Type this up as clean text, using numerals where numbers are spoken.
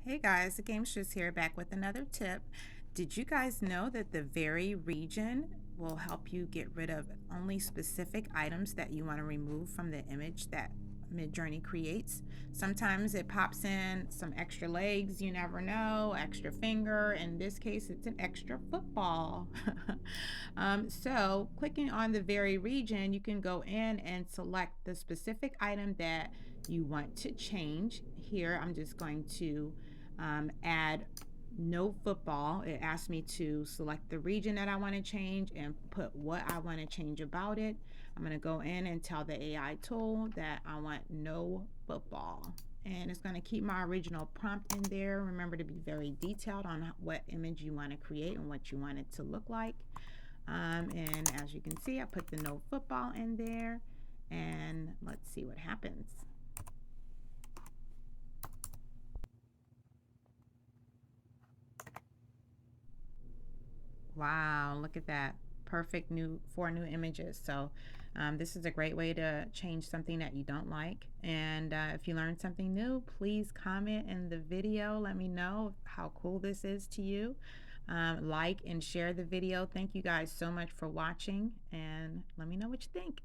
Hey guys, the Gamesters here back with another tip. Did you guys know that the very region will help you get rid of only specific items that you want to remove from the image that Midjourney creates? Sometimes it pops in some extra legs, you never know, extra finger. In this case, it's an extra football. So clicking on the very region, you can go in and select the specific item that you want to change. Here, I'm just going to add no football. It asks me to select the region that I want to change and put what I want to change about it. I'm going to go in and tell the AI tool that I want no football. And it's going to keep my original prompt in there. Remember to be very detailed on what image you want to create and what you want it to look like. And as you can see, I put the no football in there. And let's see what happens. Wow, look at that. Perfect new 4 new images. So this is a great way to change something that you don't like. And if you learned something new, please comment in the video. Let me know how cool this is to you. Like and share the video. Thank you guys so much for watching, and let me know what you think.